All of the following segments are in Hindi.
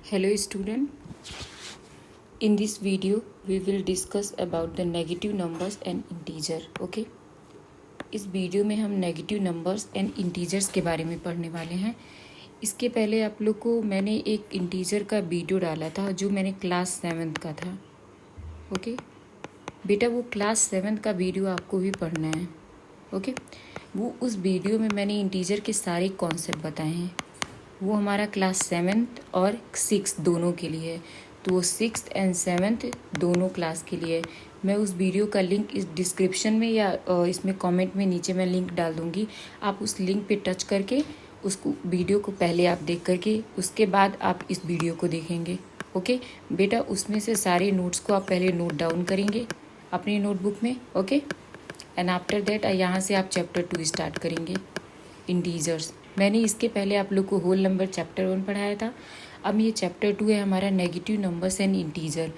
Hello student, in this video we will discuss about the negative numbers and integer. Okay, इस वीडियो में हम नेगेटिव नंबर्स एंड इंटीजर्स के बारे में पढ़ने वाले हैं। इसके पहले आप लोग को मैंने एक इंटीजर का वीडियो डाला था जो मैंने क्लास 7th का था। ओके बेटा, वो क्लास 7th का वीडियो आपको भी पढ़ना है। ओके, वो उस वीडियो में मैंने इंटीजर के सारे कॉन्सेप्ट बताए हैं। वो हमारा क्लास 7th और 6th दोनों के लिए है, तो वो 6th एंड 7th दोनों क्लास के लिए है। मैं उस वीडियो का लिंक इस डिस्क्रिप्शन में या इसमें कमेंट में नीचे मैं लिंक डाल दूँगी। आप उस लिंक पे टच करके उसको वीडियो को पहले आप देख करके उसके बाद आप इस वीडियो को देखेंगे। ओके बेटा, उसमें से सारे नोट्स को आप पहले नोट डाउन करेंगे अपनी नोटबुक में। ओके, एंड आफ्टर दैट यहाँ से आप चैप्टर 2 स्टार्ट करेंगे, इंटीजर्स। मैंने इसके पहले आप लोग को होल नंबर चैप्टर 1 पढ़ाया था। अब ये चैप्टर 2 है हमारा नेगेटिव नंबर्स एंड इंटीजर।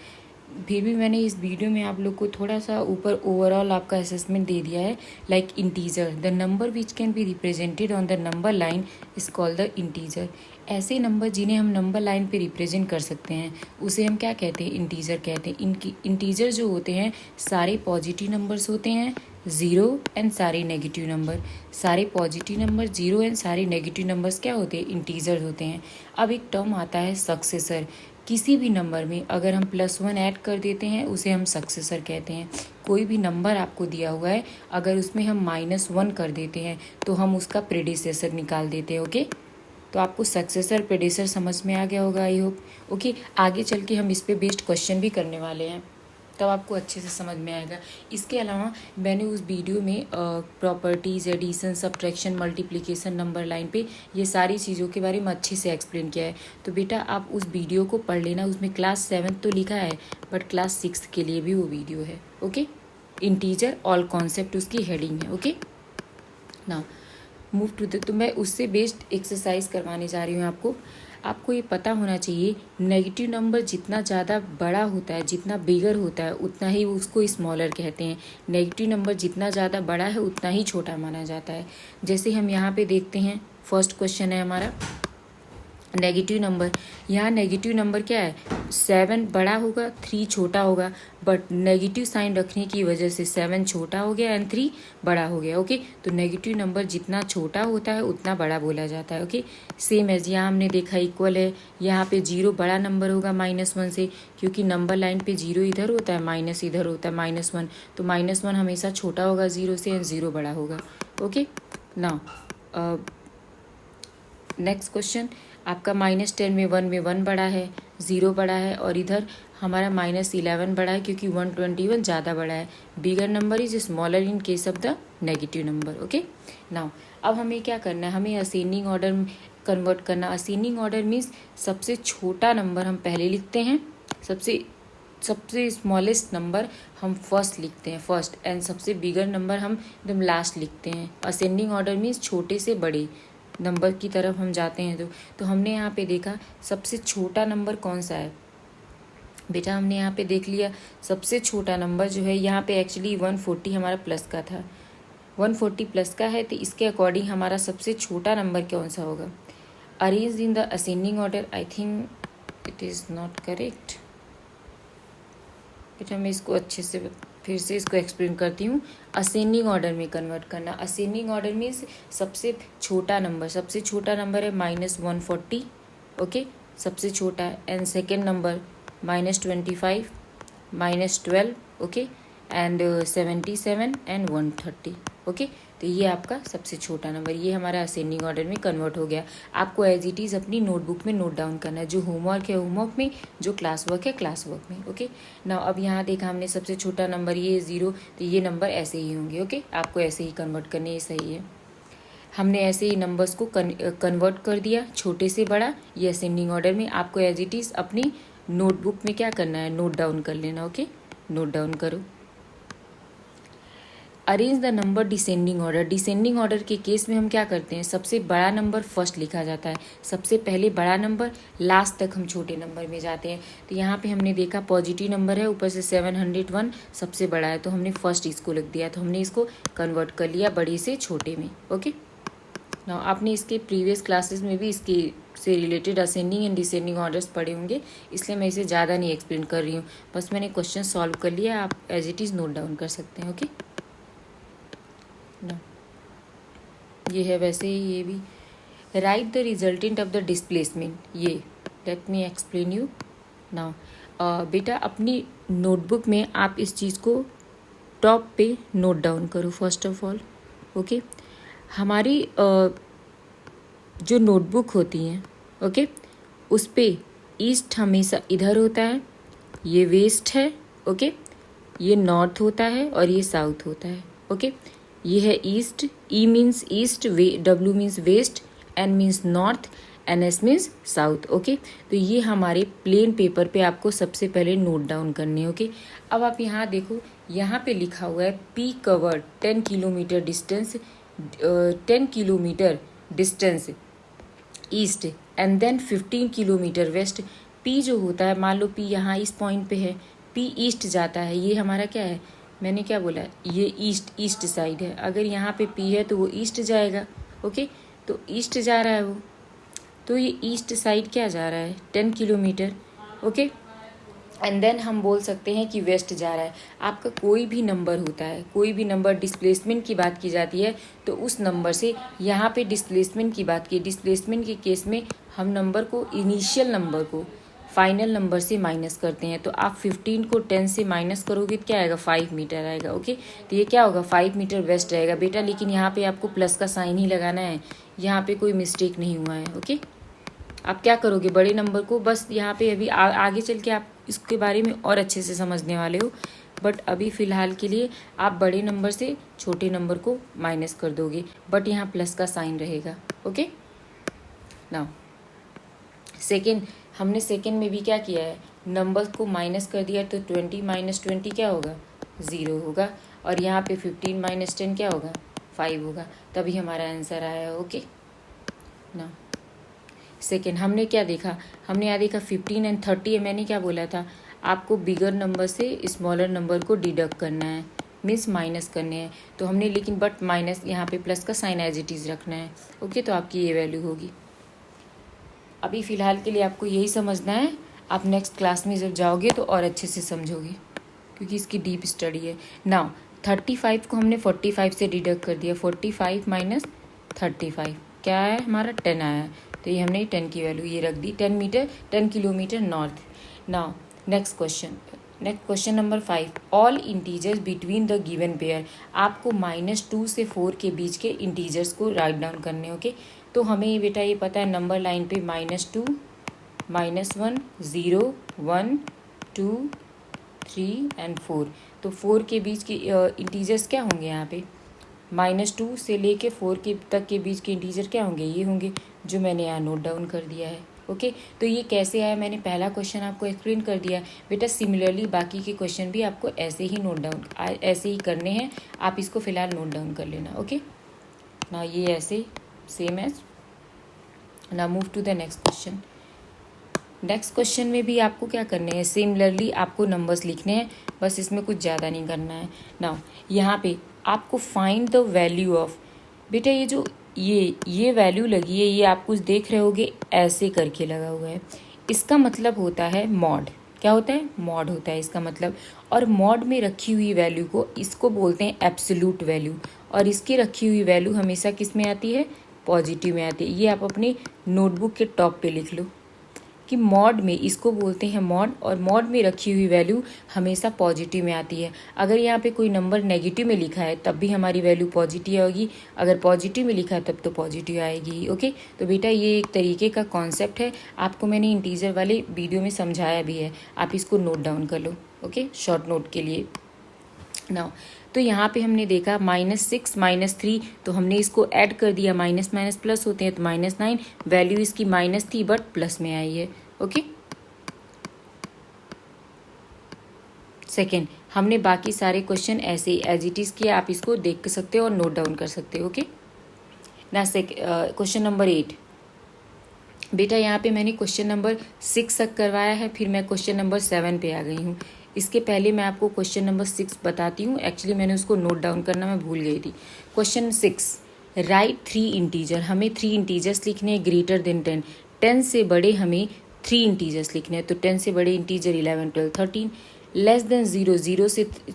फिर भी मैंने इस वीडियो में आप लोग को थोड़ा सा ऊपर ओवरऑल आपका असेसमेंट दे दिया है। Like integer, the number which can be represented on the number line is called the integer. ऐसे नंबर जिन्हें हम नंबर लाइन पे रिप्रेजेंट कर सकते हैं उसे हम क्या कहते हैं? इंटीजर कहते हैं। इनकी इंटीजर जो होते हैं सारे पॉजिटिव नंबर्स होते हैं, ज़ीरो एंड सारे नेगेटिव नंबर। सारे पॉजिटिव नंबर, जीरो एंड सारे नेगेटिव नंबर्स क्या होते हैं? इंटीजर होते हैं। अब एक टर्म आता है सक्सेसर। किसी भी नंबर में अगर हम +1 ऐड कर देते हैं उसे हम सक्सेसर कहते हैं। कोई भी नंबर आपको दिया हुआ है, अगर उसमें हम -1 कर देते हैं तो हम उसका प्रेडिसेसर निकाल देते हैं। ओके, तो आपको सक्सेसर प्रेडिसर समझ में आ गया होगा, आई होप। ओके, आगे चल के हम इस पे बेस्ड क्वेश्चन भी करने वाले हैं, तब आपको अच्छे से समझ में आएगा। इसके अलावा मैंने उस वीडियो में properties, addition, subtraction, multiplication, number line पे ये सारी चीज़ों के बारे में अच्छे से एक्सप्लेन किया है। तो बेटा आप उस वीडियो को पढ़ लेना। उसमें क्लास 7 तो लिखा है बट क्लास 6 के लिए भी वो वीडियो है। ओके, इंटीजर ऑल कॉन्सेप्ट उसकी हेडिंग है। ओके ना, मूव टू द, तो मैं उससे बेस्ड एक्सरसाइज करवाने जा रही हूँ आपको। आपको ये पता होना चाहिए नेगेटिव नंबर जितना ज़्यादा बड़ा होता है, जितना बिगर होता है, उतना ही उसको स्मॉलर कहते हैं। नेगेटिव नंबर जितना ज़्यादा बड़ा है उतना ही छोटा माना जाता है। जैसे हम यहाँ पे देखते हैं, फर्स्ट क्वेश्चन है हमारा नेगेटिव नंबर। यहाँ नेगेटिव नंबर क्या है? 7 बड़ा होगा, 3 छोटा होगा, बट नेगेटिव साइन रखने की वजह से 7 छोटा हो गया एंड 3 बड़ा हो गया। ओके, तो नेगेटिव नंबर जितना छोटा होता है उतना बड़ा बोला जाता है। ओके, सेम एज यहाँ हमने देखा इक्वल है। यहाँ पे 0 बड़ा नंबर होगा -1 से, क्योंकि नंबर लाइन पे 0 इधर होता है, माइनस इधर होता है, -1, तो -1 हमेशा छोटा होगा 0 से एंड 0 बड़ा होगा। ओके, नाउ नेक्स्ट क्वेश्चन आपका -10 में 1 बड़ा है, 0 बड़ा है, और इधर हमारा -11 बड़ा है क्योंकि 121 ज़्यादा बड़ा है। Bigger number is smaller in case of the negative number. Okay, now अब हमें क्या करना है? हमें असेंडिंग ऑर्डर में कन्वर्ट करना। असेंडिंग ऑर्डर मीन्स सबसे छोटा नंबर हम पहले लिखते हैं, सबसे स्मॉलेस्ट नंबर हम फर्स्ट लिखते हैं, फर्स्ट, एंड सबसे बिगर नंबर हम एकदम लास्ट लिखते हैं। असेंडिंग ऑर्डर मीन्स छोटे से बड़े नंबर की तरफ हम जाते हैं। तो हमने यहाँ पे देखा सबसे छोटा नंबर कौन सा है बेटा? हमने यहाँ पे देख लिया सबसे छोटा नंबर जो है यहाँ पे एक्चुअली 140 हमारा प्लस का था, 140 प्लस का है, तो इसके अकॉर्डिंग हमारा सबसे छोटा नंबर कौन सा होगा? Arrange in the ascending order, I think it is not correct बेटा। मैं इसको अच्छे से फिर से इसको एक्सप्लेन करती हूँ। असेंडिंग ऑर्डर में कन्वर्ट करना। असेंडिंग ऑर्डर मीन्स सबसे छोटा नंबर, सबसे छोटा नंबर है -140। ओके, सबसे छोटा है। And second number -25, -12, okay, and 77 and 130। Okay, तो ये आपका सबसे छोटा नंबर, ये हमारा असेंडिंग ऑर्डर में कन्वर्ट हो गया। आपको एज इट इज़ अपनी नोटबुक में नोट डाउन करना है। जो होमवर्क है होमवर्क में, जो क्लास वर्क है क्लास वर्क में। ओके, ना अब यहाँ देखा हमने सबसे छोटा नंबर ये 0, तो ये नंबर ऐसे ही होंगे। ओके, आपको ऐसे ही कन्वर्ट करने, ये सही है। हमने ऐसे ही नंबर्स को कन्वर्ट कर दिया, छोटे से बड़ा, ये असेंडिंग ऑर्डर में। आपको एज इट इज़ अपनी नोटबुक में क्या करना है? नोट डाउन कर लेना। ओके, नोट डाउन करो। Arrange the number descending order. Descending order के केस में हम क्या करते हैं? सबसे बड़ा नंबर फर्स्ट लिखा जाता है, सबसे पहले बड़ा नंबर, लास्ट तक हम छोटे नंबर में जाते हैं। तो यहाँ पे हमने देखा पॉजिटिव नंबर है, ऊपर से 701 सबसे बड़ा है, तो हमने फर्स्ट इसको लिख दिया, तो हमने इसको कन्वर्ट कर लिया बड़े से छोटे में। ओके, ना आपने इसके प्रीवियस क्लासेस में भी इसके से related ascending and descending orders पढ़े होंगे, इसलिए मैं इसे ज़्यादा नहीं एक्सप्लेन कर रही हूँ, बस मैंने क्वेश्चन सॉल्व कर लिया, आप as it is note down कर सकते हैं। ओके ना, ये है वैसे ही ये भी, right the resultant of the displacement, ये let me explain you now. बेटा अपनी नोटबुक में आप इस चीज़ को टॉप पे नोट डाउन करो फर्स्ट ऑफ ऑल। ओके, हमारी जो नोटबुक होती हैं, ओके, उस पे ईस्ट हमेशा इधर होता है, ये वेस्ट है, ओके, ये नॉर्थ होता है और ये साउथ होता है। ओके, ये है east, E means east, W means west, N means north, N S means south. Okay, तो ये हमारे प्लेन पेपर पे आपको सबसे पहले नोट डाउन करने हैं। ओके, अब आप यहाँ देखो, यहाँ पे लिखा हुआ है P covered 10 kilometre distance, 10 kilometre distance east and then 15 kilometre west. P जो होता है, मान लो पी यहाँ इस पॉइंट पे है, पी ईस्ट जाता है, ये हमारा क्या है, मैंने क्या बोला, ये ईस्ट साइड है, अगर यहाँ पे पी है तो वो ईस्ट जाएगा। ओके, तो ईस्ट जा रहा है वो, तो ये ईस्ट साइड क्या जा रहा है, 10 किलोमीटर। ओके, एंड देन हम बोल सकते हैं कि वेस्ट जा रहा है। आपका कोई भी नंबर होता है, कोई भी नंबर डिस्प्लेसमेंट की बात की जाती है तो उस नंबर से, यहाँ पे डिस्प्लेसमेंट की बात की, डिस्प्लेसमेंट के केस में हम नंबर को, इनिशियल नंबर को फाइनल नंबर से माइनस करते हैं। तो आप 15 को 10 से माइनस करोगे तो क्या आएगा, 5 मीटर आएगा। ओके, तो ये क्या होगा, 5 मीटर वेस्ट रहेगा बेटा, लेकिन यहाँ पे आपको प्लस का साइन ही लगाना है, यहाँ पे कोई मिस्टेक नहीं हुआ है। ओके, आप क्या करोगे, बड़े नंबर को बस यहाँ पे अभी आगे चल के आप इसके बारे में और अच्छे से समझने वाले हो, बट अभी फ़िलहाल के लिए आप बड़े नंबर से छोटे नंबर को माइनस कर दोगे, बट यहाँ प्लस का साइन रहेगा। ओके, नाउ सेकेंड, हमने सेकेंड में भी क्या किया है, नंबर को माइनस कर दिया, तो 20 माइनस 20 क्या होगा, 0 होगा, और यहाँ पे 15 माइनस 10 क्या होगा, 5 होगा, तभी हमारा आंसर आया। ओके ना, सेकेंड हमने क्या देखा, हमने यहाँ देखा 15 एंड 30 है, मैंने क्या बोला था, आपको बिगर नंबर से स्मॉलर नंबर को डिडक्ट करना है, मीन्स माइनस करने हैं, तो हमने, लेकिन बट माइनस यहाँ पे प्लस का साइन एज इट इज़ रखना है। ओके, तो आपकी ये वैल्यू होगी। अभी फ़िलहाल के लिए आपको यही समझना है, आप नेक्स्ट क्लास में जब जाओगे तो और अच्छे से समझोगे, क्योंकि इसकी डीप स्टडी है। नाउ 35 को हमने 45 से डिडक्ट कर दिया, 45 माइनस 35 क्या है हमारा, 10 आया है, तो ये हमने 10 की वैल्यू ये रख दी, 10 kilometre north. Now next question number 5, all integers between the given pair. आपको -2 से 4 के बीच के इंटीजर्स को राइट डाउन करने। ओके, तो हमें ये बेटा ये पता है, नंबर लाइन पे -2, -1, 0, 1, 2, 3 एंड 4, तो 4 के बीच के इंटीजर्स क्या होंगे यहाँ पे, -2 से लेके 4 के तक के बीच के इंटीजर क्या होंगे, ये होंगे, जो मैंने यहाँ नोट डाउन कर दिया है। ओके, तो ये कैसे आया, मैंने पहला क्वेश्चन आपको एक्सप्लेन कर दिया बेटा। सिमिलरली बाकी के क्वेश्चन भी आपको ऐसे ही नोट डाउन, ऐसे ही करने हैं, आप इसको फिलहाल नोट डाउन कर लेना। ओके ना, ये ऐसे सेम एज। ना move to the next question. Next question में भी आपको क्या करने हैं, सिमिलरली आपको नंबर्स लिखने हैं, बस इसमें कुछ ज़्यादा नहीं करना है। नाउ यहाँ पे आपको फाइंड द वैल्यू ऑफ, बेटा ये जो ये वैल्यू लगी है, ये आप कुछ देख रहे होगे ऐसे करके लगा हुआ है, इसका मतलब होता है मॉड। क्या होता है, मॉड होता है इसका मतलब, और मॉड में रखी हुई वैल्यू को, इसको बोलते हैं एब्सोल्यूट वैल्यू, और इसकी रखी हुई वैल्यू हमेशा किस में आती है, पॉजिटिव में आती है। ये आप अपने नोटबुक के टॉप पे लिख लो कि मॉड में, इसको बोलते हैं मॉड, और मॉड में रखी हुई वैल्यू हमेशा पॉजिटिव में आती है। अगर यहाँ पे कोई नंबर नेगेटिव में लिखा है तब भी हमारी वैल्यू पॉजिटिव होगी, अगर पॉजिटिव में लिखा है तब तो पॉजिटिव आएगी। ओके, तो बेटा ये एक तरीके का कॉन्सेप्ट है, आपको मैंने इंटीजर वाले वीडियो में समझाया भी है, आप इसको नोट डाउन कर लो। ओके, शॉर्ट नोट के लिए। नाउ तो यहाँ पे हमने देखा -6 -3, तो हमने इसको ऐड कर दिया, माइनस माइनस प्लस होते हैं, तो -9, वैल्यू इसकी माइनस थी बट प्लस में आई है। ओके, सेकेंड, हमने बाकी सारे क्वेश्चन ऐसे ही एज इट इज़ किए, आप इसको देख सकते हो और नोट डाउन कर सकते हो। ओके ना, क्वेश्चन नंबर 8, बेटा यहाँ पे मैंने क्वेश्चन नंबर 6 तक करवाया है, फिर मैं क्वेश्चन नंबर 7 पे आ गई हूँ। इसके पहले मैं आपको क्वेश्चन नंबर 6 बताती हूँ, एक्चुअली मैंने उसको नोट डाउन करना मैं भूल गई थी। क्वेश्चन 6, राइट 3 इंटीजर, हमें 3 इंटीजर्स लिखने हैं ग्रेटर देन 10, 10 से बड़े हमें 3 इंटीजर्स लिखने हैं, तो 10 से बड़े इंटीजर 11, 12, 13, लेस देन 0,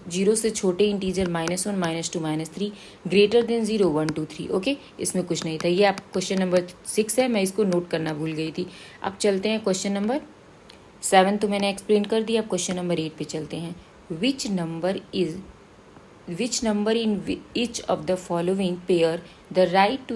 0 से छोटे इंटीजर -1, -2, -3, ग्रेटर देन 0, 1, 2, 3। ओके, इसमें कुछ नहीं था। ये आप क्वेश्चन नंबर 6 है, मैं इसको नोट करना भूल गई थी। अब चलते हैं क्वेश्चन नंबर 7, तो मैंने एक्सप्लेन कर दिया। अब क्वेश्चन नंबर 8 पे चलते हैं। Which number in each of the following pair the right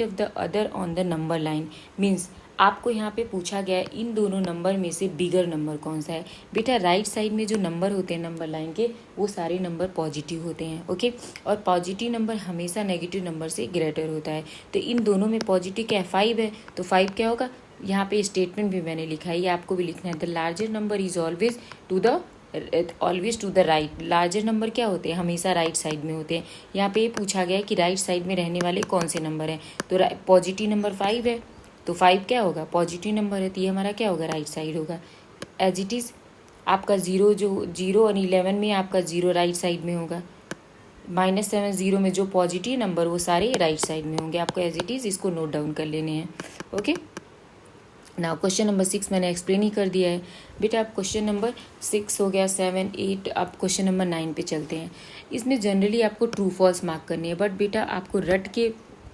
of the other on the number line, means आपको यहाँ पे पूछा गया है इन दोनों नंबर में से बिगर नंबर कौन सा है। बेटा राइट साइड में जो नंबर होते हैं नंबर लाइन के, वो सारे नंबर पॉजिटिव होते हैं। ओके, और पॉजिटिव नंबर हमेशा नेगेटिव नंबर से ग्रेटर होता है। तो इन दोनों में पॉजिटिव क्या है, 5 है, तो 5 क्या होगा। यहाँ पे स्टेटमेंट भी मैंने लिखा है, ये आपको भी लिखना है। The larger number is always to the right. Larger number क्या होते हैं, हमेशा राइट साइड में होते हैं। यहाँ पे पूछा गया है कि राइट साइड में रहने वाले कौन से नंबर हैं, तो पॉजिटिव नंबर 5 है, तो 5 क्या होगा, पॉजिटिव नंबर है, तो ये हमारा क्या होगा, राइट साइड होगा। एज इट इज़ आपका 0 और 11 में आपका 0 राइट साइड में होगा। -7, 0 में जो पॉजिटिव नंबर वो सारे राइट साइड में होंगे। आपको एज इट इज़ इसको नोट डाउन कर लेने हैं। ओके, ना क्वेश्चन नंबर 6 मैंने एक्सप्लेन ही कर दिया है। बेटा आप क्वेश्चन नंबर 6 हो गया, 7, 8, आप क्वेश्चन नंबर 9 पे चलते हैं। इसमें जनरली आपको ट्रू फॉल्स मार्क करनी है, बट बेटा आपको रट के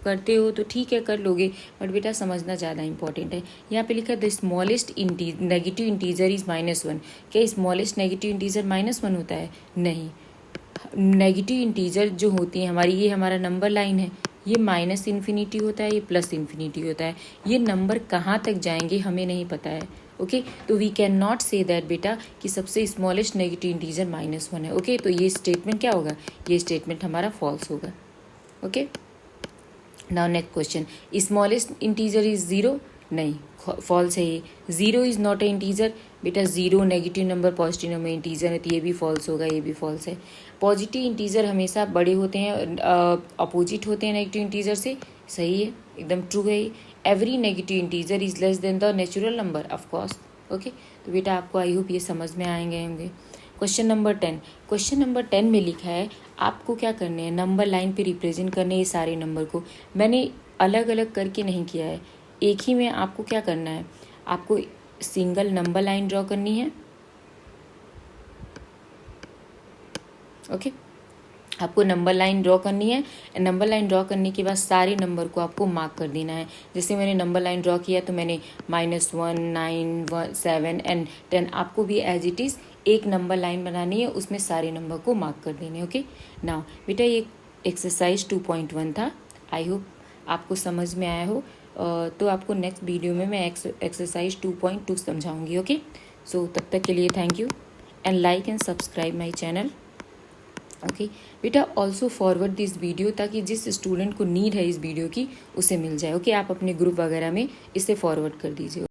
करते हो तो ठीक है, कर लोगे, बट बेटा समझना ज़्यादा इंपॉर्टेंट है। यहाँ पे लिखा है the smallest negative integer is -1। क्या स्मॉलेस्ट नेगेटिव इंटीजर -1 होता है? नहीं। नेगेटिव इंटीजर जो होती है हमारी, ये हमारा नंबर लाइन है, ये -इन्फिनिटी होता है, ये +इन्फिनिटी होता है। ये नंबर कहाँ तक जाएंगे हमें नहीं पता है। ओके, तो we can not say that बेटा कि सबसे स्मॉलेस्ट नेगेटिव इंटीजर -1 है। ओके, तो ये स्टेटमेंट क्या होगा, ये स्टेटमेंट हमारा फॉल्स होगा। Okay, now next question, smallest integer is 0, नहीं, फॉल्स है ये। 0 इज़ नॉट ए इंटीजर, बेटा 0 negative number positive number integer है, तो ये भी फॉल्स होगा, ये भी फॉल्स है। पॉजिटिव इंटीजर हमेशा बड़े होते हैं, अपोजिट होते हैं नेगेटिव इंटीजर से, सही है, एकदम ट्रू है। Every negative integer is less than the natural number, of course. Okay, तो बेटा आपको आई होप ये समझ में आएंगे होंगे। क्वेश्चन नंबर 10, क्वेश्चन नंबर 10 में लिखा है आपको क्या करने हैं, नंबर लाइन पे रिप्रेजेंट करने ये सारे नंबर को। मैंने अलग अलग करके नहीं किया है, एक ही में आपको क्या करना है, आपको सिंगल नंबर लाइन ड्रॉ करनी है। ओके, आपको नंबर लाइन ड्रॉ करनी है। नंबर लाइन ड्रॉ करने के बाद सारे नंबर को आपको मार्क कर देना है। जैसे मैंने नंबर लाइन ड्रॉ किया तो मैंने -1, 9, 7 एंड 10, आपको भी एज इट इज़ एक नंबर लाइन बनानी है, उसमें सारे नंबर को मार्क कर देने। ओके, नाउ बेटा ये एक्सरसाइज 2.1 था, आई होप आपको समझ में आया हो। तो आपको नेक्स्ट वीडियो में मैं एक्सरसाइज 2.2 समझाऊंगी। ओके, सो तब तक के लिए thank you and like and subscribe my channel. Okay बेटा, ऑल्सो फॉरवर्ड दिस वीडियो, ताकि जिस स्टूडेंट को नीड है इस वीडियो की उसे मिल जाए। ओके, आप अपने ग्रुप वगैरह में इसे फॉरवर्ड कर दीजिए।